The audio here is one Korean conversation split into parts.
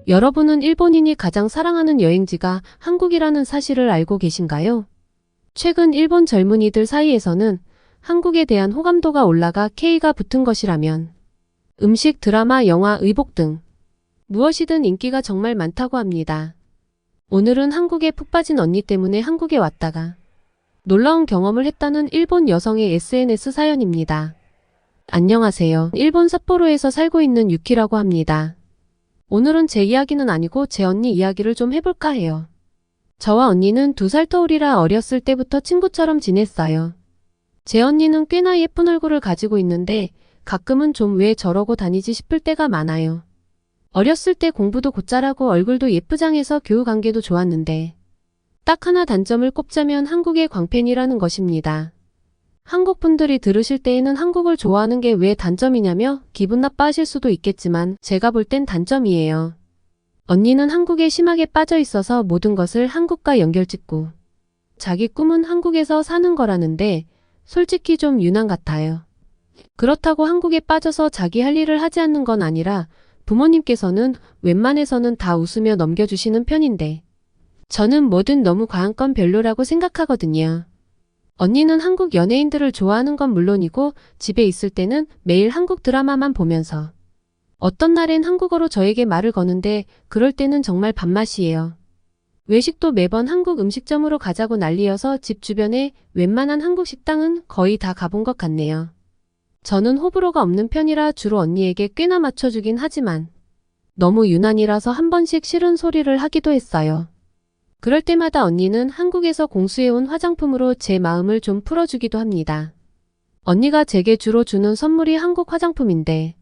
여러분은 일본인이 가장 사랑하는 여행지가 한국이라는 사실을 알고 계신가요? 최근 일본 젊은이들 사이에서는 한국에 대한 호감도가 올라가 K가 붙은 것이라면 음식, 드라마, 영화, 의복 등 무엇이든 인기가 정말 많다고 합니다. 오늘은 한국에 푹 빠진 언니 때문에 한국에 왔다가 놀라운 경험을 했다는 일본 여성의 SNS 사연입니다. 안녕하세요. 일본 삿포로에서 살고 있는 유키라고 합니다. 오늘은 제 이야기는 아니고 제 언니 이야기를 좀 해볼까 해요. 저와 언니는 2살 터울이라 어렸을 때부터 친구처럼 지냈어요. 제 언니는 꽤나 예쁜 얼굴을 가지고 있는데 가끔은 좀 왜 저러고 다니지 싶을 때가 많아요. 어렸을 때 공부도 곧잘하고 얼굴도 예쁘장해서 교우 관계도 좋았는데 딱 하나 단점을 꼽자면 한국의 광팬이라는 것입니다. 한국 분들이 들으실 때에는 한국을 좋아하는 게 왜 단점이냐며 기분 나빠하실 수도 있겠지만 제가 볼 땐 단점이에요. 언니는 한국에 심하게 빠져 있어서 모든 것을 한국과 연결짓고 자기 꿈은 한국에서 사는 거라는데 솔직히 좀 유난 같아요. 그렇다고 한국에 빠져서 자기 할 일을 하지 않는 건 아니라 부모님께서는 웬만해서는 다 웃으며 넘겨주시는 편인데 저는 뭐든 너무 과한 건 별로라고 생각하거든요. 언니는 한국 연예인들을 좋아하는 건 물론이고 집에 있을 때는 매일 한국 드라마만 보면서 어떤 날엔 한국어로 저에게 말을 거는데 그럴 때는 정말 밥맛이에요. 외식도 매번 한국 음식점으로 가자고 난리여서 집 주변에 웬만한 한국 식당은 거의 다 가본 것 같네요. 저는 호불호가 없는 편이라 주로 언니에게 꽤나 맞춰주긴 하지만 너무 유난이라서 한 번씩 싫은 소리를 하기도 했어요. 그럴 때마다 언니는 한국에서 공수해온 화장품으로 제 마음을 좀 풀어주기도 합니다. 언니가 제게 주로 주는 선물이 한국 화장품인데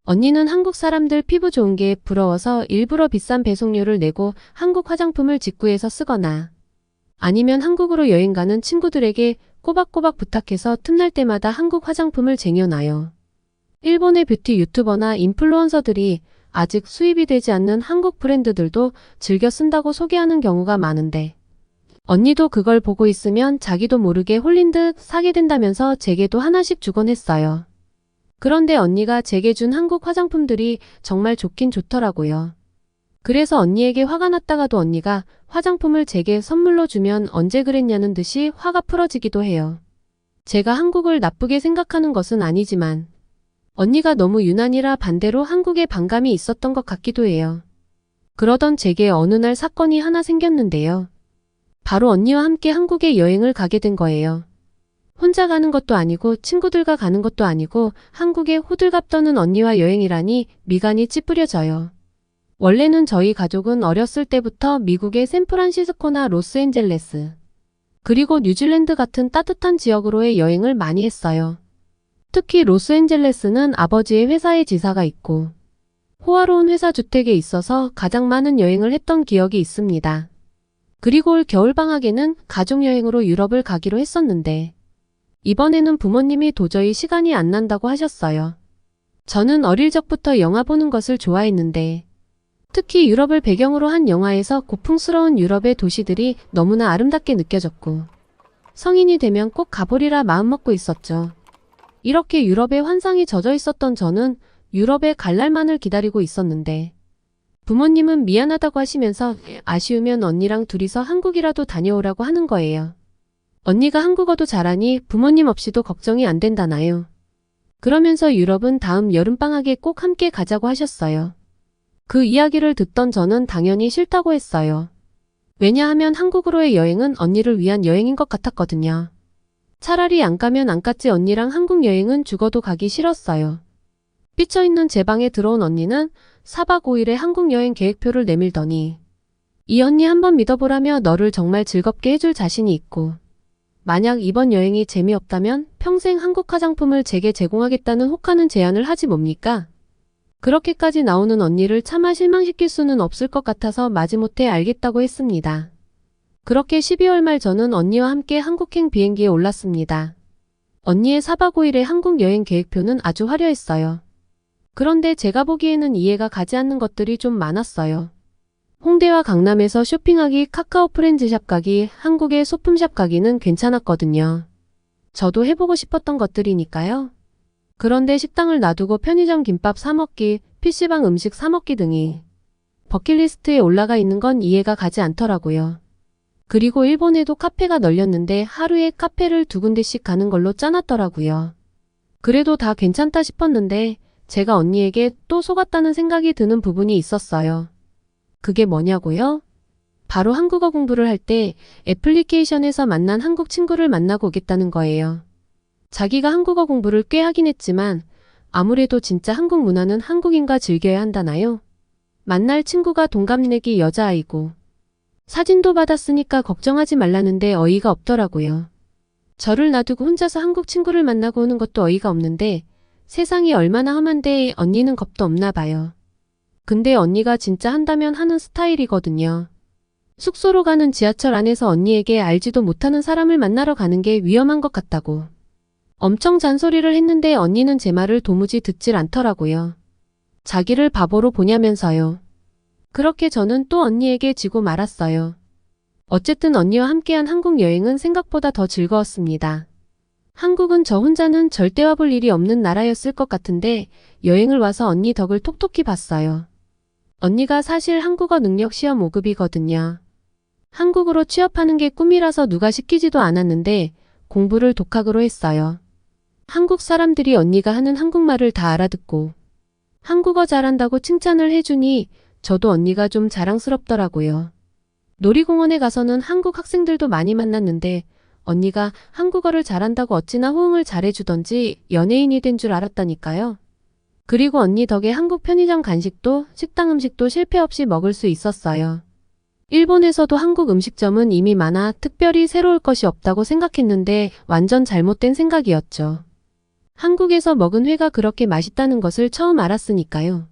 언니는 한국 사람들 피부 좋은 게 부러워서 일부러 비싼 배송료를 내고 한국 화장품을 직구해서 쓰거나 아니면 한국으로 여행 가는 친구들에게 꼬박꼬박 부탁해서 틈날 때마다 한국 화장품을 쟁여놔요. 일본의 뷰티 유튜버나 인플루언서들이 아직 수입이 되지 않는 한국 브랜드들도 즐겨 쓴다고 소개하는 경우가 많은데 언니도 그걸 보고 있으면 자기도 모르게 홀린 듯 사게 된다면서 제게도 하나씩 주곤 했어요. 그런데 언니가 제게 준 한국 화장품들이 정말 좋긴 좋더라고요. 그래서 언니에게 화가 났다가도 언니가 화장품을 제게 선물로 주면 언제 그랬냐는 듯이 화가 풀어지기도 해요. 제가 한국을 나쁘게 생각하는 것은 아니지만 언니가 너무 유난이라 반대로 한국에 반감이 있었던 것 같기도 해요. 그러던 제게 어느 날 사건이 하나 생겼는데요. 바로 언니와 함께 한국에 여행을 가게 된 거예요. 혼자 가는 것도 아니고 친구들과 가는 것도 아니고 한국에 호들갑 떠는 언니와 여행이라니 미간이 찌푸려져요. 원래는 저희 가족은 어렸을 때부터 미국의 샌프란시스코나 로스앤젤레스 그리고 뉴질랜드 같은 따뜻한 지역으로의 여행을 많이 했어요. 특히 로스앤젤레스는 아버지의 회사에 지사가 있고 호화로운 회사 주택에 있어서 가장 많은 여행을 했던 기억이 있습니다. 그리고 올 겨울방학에는 가족여행으로 유럽을 가기로 했었는데 이번에는 부모님이 도저히 시간이 안 난다고 하셨어요. 저는 어릴 적부터 영화 보는 것을 좋아했는데 특히 유럽을 배경으로 한 영화에서 고풍스러운 유럽의 도시들이 너무나 아름답게 느껴졌고 성인이 되면 꼭 가보리라 마음먹고 있었죠. 이렇게 유럽에 환상이 젖어 있었던 저는 유럽에 갈 날만을 기다리고 있었는데 부모님은 미안하다고 하시면서 아쉬우면 언니랑 둘이서 한국이라도 다녀오라고 하는 거예요. 언니가 한국어도 잘하니 부모님 없이도 걱정이 안 된다나요. 그러면서 유럽은 다음 여름방학에 꼭 함께 가자고 하셨어요. 그 이야기를 듣던 저는 당연히 싫다고 했어요. 왜냐하면 한국으로의 여행은 언니를 위한 여행인 것 같았거든요. 차라리 안 가면 안 갔지 언니랑 한국 여행은 죽어도 가기 싫었어요. 삐쳐있는 제 방에 들어온 언니는 4박 5일의 한국 여행 계획표를 내밀더니 이 언니 한번 믿어보라며 너를 정말 즐겁게 해줄 자신이 있고 만약 이번 여행이 재미없다면 평생 한국 화장품을 제게 제공하겠다는 혹하는 제안을 하지 뭡니까? 그렇게까지 나오는 언니를 차마 실망시킬 수는 없을 것 같아서 마지못해 알겠다고 했습니다. 그렇게 12월 말 저는 언니와 함께 한국행 비행기에 올랐습니다. 언니의 4박 5일의 한국 여행 계획표는 아주 화려했어요. 그런데 제가 보기에는 이해가 가지 않는 것들이 좀 많았어요. 홍대와 강남에서 쇼핑하기, 카카오 프렌즈샵 가기, 한국의 소품샵 가기는 괜찮았거든요. 저도 해보고 싶었던 것들이니까요. 그런데 식당을 놔두고 편의점 김밥 사 먹기, PC방 음식 사 먹기 등이 버킷리스트에 올라가 있는 건 이해가 가지 않더라고요. 그리고 일본에도 카페가 널렸는데 하루에 카페를 2군데씩 가는 걸로 짜놨더라고요. 그래도 다 괜찮다 싶었는데 제가 언니에게 또 속았다는 생각이 드는 부분이 있었어요. 그게 뭐냐고요? 바로 한국어 공부를 할 때 애플리케이션에서 만난 한국 친구를 만나고 오겠다는 거예요. 자기가 한국어 공부를 꽤 하긴 했지만 아무래도 진짜 한국 문화는 한국인과 즐겨야 한다나요? 만날 친구가 동갑내기 여자아이고 사진도 받았으니까 걱정하지 말라는데 어이가 없더라고요. 저를 놔두고 혼자서 한국 친구를 만나고 오는 것도 어이가 없는데 세상이 얼마나 험한데 언니는 겁도 없나 봐요. 근데 언니가 진짜 한다면 하는 스타일이거든요. 숙소로 가는 지하철 안에서 언니에게 알지도 못하는 사람을 만나러 가는 게 위험한 것 같다고. 엄청 잔소리를 했는데 언니는 제 말을 도무지 듣질 않더라고요. 자기를 바보로 보냐면서요. 그렇게 저는 또 언니에게 지고 말았어요. 어쨌든 언니와 함께한 한국 여행은 생각보다 더 즐거웠습니다. 한국은 저 혼자는 절대 와볼 일이 없는 나라였을 것 같은데 여행을 와서 언니 덕을 톡톡히 봤어요. 언니가 사실 한국어 능력 시험 5급이거든요. 한국으로 취업하는 게 꿈이라서 누가 시키지도 않았는데 공부를 독학으로 했어요. 한국 사람들이 언니가 하는 한국말을 다 알아듣고 한국어 잘한다고 칭찬을 해주니 저도 언니가 좀 자랑스럽더라고요. 놀이공원에 가서는 한국 학생들도 많이 만났는데 언니가 한국어를 잘한다고 어찌나 호응을 잘해주던지 연예인이 된 줄 알았다니까요. 그리고 언니 덕에 한국 편의점 간식도 식당 음식도 실패 없이 먹을 수 있었어요. 일본에서도 한국 음식점은 이미 많아 특별히 새로울 것이 없다고 생각했는데 완전 잘못된 생각이었죠. 한국에서 먹은 회가 그렇게 맛있다는 것을 처음 알았으니까요.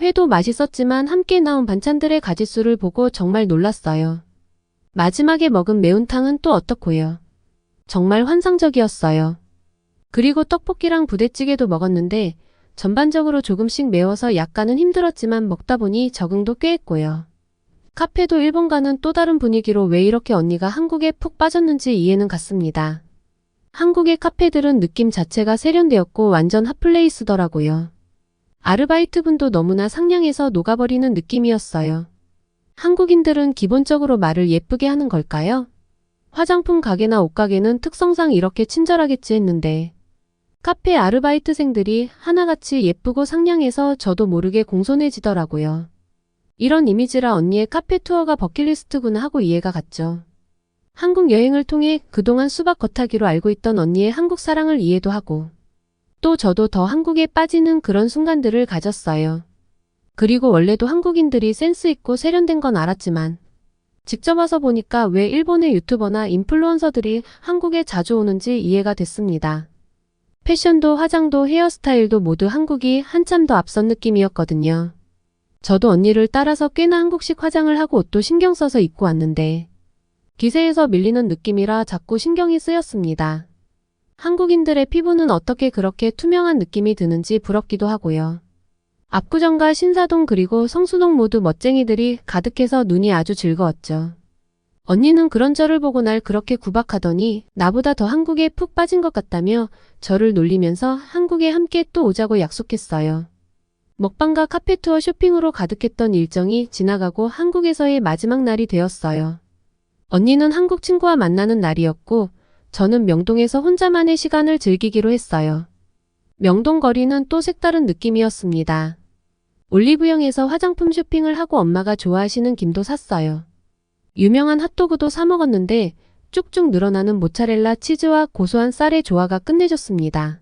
회도 맛있었지만 함께 나온 반찬들의 가짓수를 보고 정말 놀랐어요. 마지막에 먹은 매운탕은 또 어떻고요. 정말 환상적이었어요. 그리고 떡볶이랑 부대찌개도 먹었는데 전반적으로 조금씩 매워서 약간은 힘들었지만 먹다 보니 적응도 꽤 했고요. 카페도 일본과는 또 다른 분위기로 왜 이렇게 언니가 한국에 푹 빠졌는지 이해는 갔습니다. 한국의 카페들은 느낌 자체가 세련되었고 완전 핫플레이스더라고요. 아르바이트분도 너무나 상냥해서 녹아버리는 느낌이었어요. 한국인들은 기본적으로 말을 예쁘게 하는 걸까요? 화장품 가게나 옷가게는 특성상 이렇게 친절하겠지 했는데 카페 아르바이트생들이 하나같이 예쁘고 상냥해서 저도 모르게 공손해지더라고요. 이런 이미지라 언니의 카페 투어가 버킷리스트구나 하고 이해가 갔죠. 한국 여행을 통해 그동안 수박 겉타기로 알고 있던 언니의 한국 사랑을 이해도 하고 또 저도 더 한국에 빠지는 그런 순간들을 가졌어요. 그리고 원래도 한국인들이 센스 있고 세련된 건 알았지만 직접 와서 보니까 왜 일본의 유튜버나 인플루언서들이 한국에 자주 오는지 이해가 됐습니다. 패션도 화장도 헤어스타일도 모두 한국이 한참 더 앞선 느낌이었거든요. 저도 언니를 따라서 꽤나 한국식 화장을 하고 옷도 신경 써서 입고 왔는데 기세에서 밀리는 느낌이라 자꾸 신경이 쓰였습니다. 한국인들의 피부는 어떻게 그렇게 투명한 느낌이 드는지 부럽기도 하고요. 압구정과 신사동 그리고 성수동 모두 멋쟁이들이 가득해서 눈이 아주 즐거웠죠. 언니는 그런 저를 보고 날 그렇게 구박하더니 나보다 더 한국에 푹 빠진 것 같다며 저를 놀리면서 한국에 함께 또 오자고 약속했어요. 먹방과 카페투어 쇼핑으로 가득했던 일정이 지나가고 한국에서의 마지막 날이 되었어요. 언니는 한국 친구와 만나는 날이었고 저는 명동에서 혼자만의 시간을 즐기기로 했어요. 명동 거리는 또 색다른 느낌이었습니다. 올리브영에서 화장품 쇼핑을 하고 엄마가 좋아하시는 김도 샀어요. 유명한 핫도그도 사 먹었는데 쭉쭉 늘어나는 모차렐라 치즈와 고소한 쌀의 조화가 끝내줬습니다.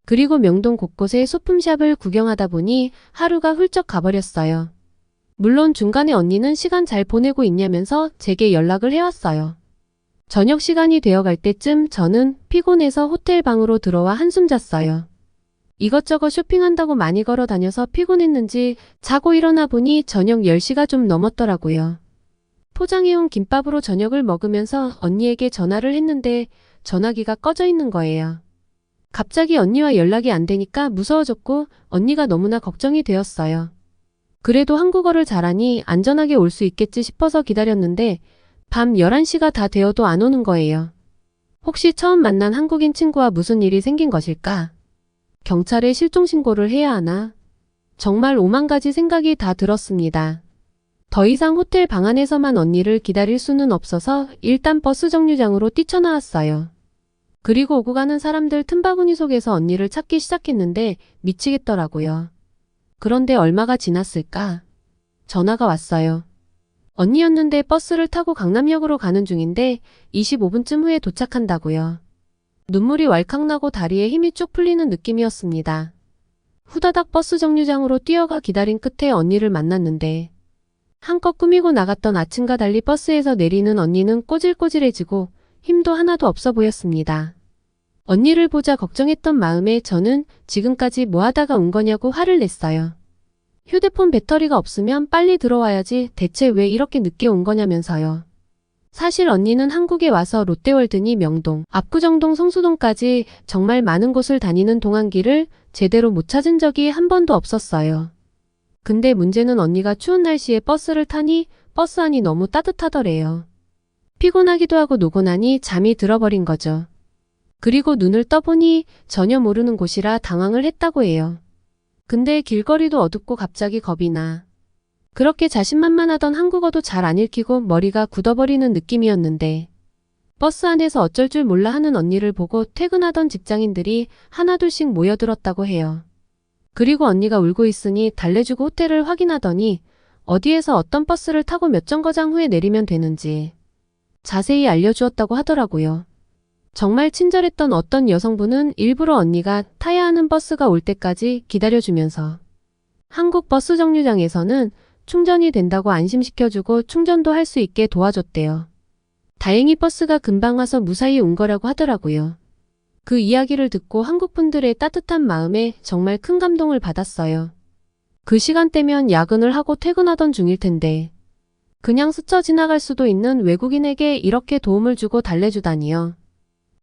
그리고 명동 곳곳의 소품샵을 구경하다 보니 하루가 훌쩍 가버렸어요. 물론 중간에 언니는 시간 잘 보내고 있냐면서 제게 연락을 해왔어요. 저녁 시간이 되어갈 때쯤 저는 피곤해서 호텔 방으로 들어와 한숨 잤어요. 이것저것 쇼핑한다고 많이 걸어 다녀서 피곤했는지 자고 일어나 보니 저녁 10시가 좀 넘었더라고요. 포장해온 김밥으로 저녁을 먹으면서 언니에게 전화를 했는데 전화기가 꺼져 있는 거예요. 갑자기 언니와 연락이 안 되니까 무서워졌고 언니가 너무나 걱정이 되었어요. 그래도 한국어를 잘하니 안전하게 올 수 있겠지 싶어서 기다렸는데 밤 11시가 다 되어도 안 오는 거예요. 혹시 처음 만난 한국인 친구와 무슨 일이 생긴 것일까? 경찰에 실종 신고를 해야 하나? 정말 오만 가지 생각이 다 들었습니다. 더 이상 호텔 방 안에서만 언니를 기다릴 수는 없어서 일단 버스 정류장으로 뛰쳐나왔어요. 그리고 오고 가는 사람들 틈바구니 속에서 언니를 찾기 시작했는데 미치겠더라고요. 그런데 얼마가 지났을까? 전화가 왔어요. 언니였는데 버스를 타고 강남역으로 가는 중인데 25분쯤 후에 도착한다고요. 눈물이 왈칵 나고 다리에 힘이 쭉 풀리는 느낌이었습니다. 후다닥 버스 정류장으로 뛰어가 기다린 끝에 언니를 만났는데 한껏 꾸미고 나갔던 아침과 달리 버스에서 내리는 언니는 꼬질꼬질해지고 힘도 하나도 없어 보였습니다. 언니를 보자 걱정했던 마음에 저는 지금까지 뭐 하다가 온 거냐고 화를 냈어요. 휴대폰 배터리가 없으면 빨리 들어와야지 대체 왜 이렇게 늦게 온 거냐면서요. 사실 언니는 한국에 와서 롯데월드니 명동, 압구정동, 성수동까지 정말 많은 곳을 다니는 동안길을 제대로 못 찾은 적이 한 번도 없었어요. 근데 문제는 언니가 추운 날씨에 버스를 타니 버스 안이 너무 따뜻하더래요. 피곤하기도 하고 노곤하니 잠이 들어버린 거죠. 그리고 눈을 떠보니 전혀 모르는 곳이라 당황을 했다고 해요. 근데 길거리도 어둡고 갑자기 겁이 나. 그렇게 자신만만하던 한국어도 잘 안 읽히고 머리가 굳어버리는 느낌이었는데 버스 안에서 어쩔 줄 몰라 하는 언니를 보고 퇴근하던 직장인들이 하나둘씩 모여들었다고 해요. 그리고 언니가 울고 있으니 달래주고 호텔을 확인하더니 어디에서 어떤 버스를 타고 몇 정거장 후에 내리면 되는지 자세히 알려주었다고 하더라고요. 정말 친절했던 어떤 여성분은 일부러 언니가 타야 하는 버스가 올 때까지 기다려주면서 한국 버스 정류장에서는 충전이 된다고 안심시켜주고 충전도 할 수 있게 도와줬대요. 다행히 버스가 금방 와서 무사히 온 거라고 하더라고요. 그 이야기를 듣고 한국 분들의 따뜻한 마음에 정말 큰 감동을 받았어요. 그 시간대면 야근을 하고 퇴근하던 중일 텐데 그냥 스쳐 지나갈 수도 있는 외국인에게 이렇게 도움을 주고 달래주다니요.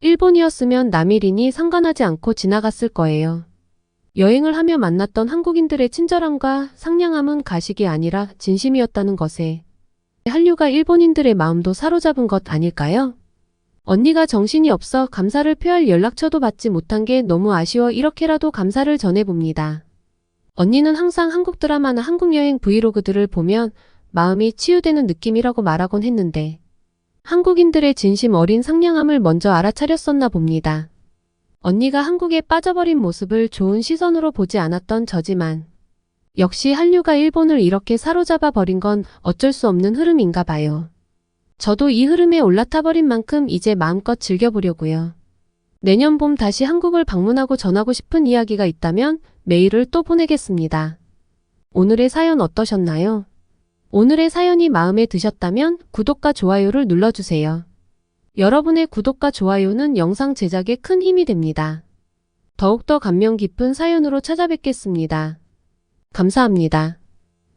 일본이었으면 남일이니 상관하지 않고 지나갔을 거예요. 여행을 하며 만났던 한국인들의 친절함과 상냥함은 가식이 아니라 진심이었다는 것에 한류가 일본인들의 마음도 사로잡은 것 아닐까요? 언니가 정신이 없어 감사를 표할 연락처도 받지 못한 게 너무 아쉬워 이렇게라도 감사를 전해봅니다. 언니는 항상 한국 드라마나 한국 여행 브이로그들을 보면 마음이 치유되는 느낌이라고 말하곤 했는데 한국인들의 진심 어린 상냥함을 먼저 알아차렸었나 봅니다. 언니가 한국에 빠져버린 모습을 좋은 시선으로 보지 않았던 저지만 역시 한류가 일본을 이렇게 사로잡아 버린 건 어쩔 수 없는 흐름인가 봐요. 저도 이 흐름에 올라타버린 만큼 이제 마음껏 즐겨보려고요. 내년 봄 다시 한국을 방문하고 전하고 싶은 이야기가 있다면 메일을 또 보내겠습니다. 오늘의 사연 어떠셨나요? 오늘의 사연이 마음에 드셨다면 구독과 좋아요를 눌러주세요. 여러분의 구독과 좋아요는 영상 제작에 큰 힘이 됩니다. 더욱더 감명 깊은 사연으로 찾아뵙겠습니다. 감사합니다.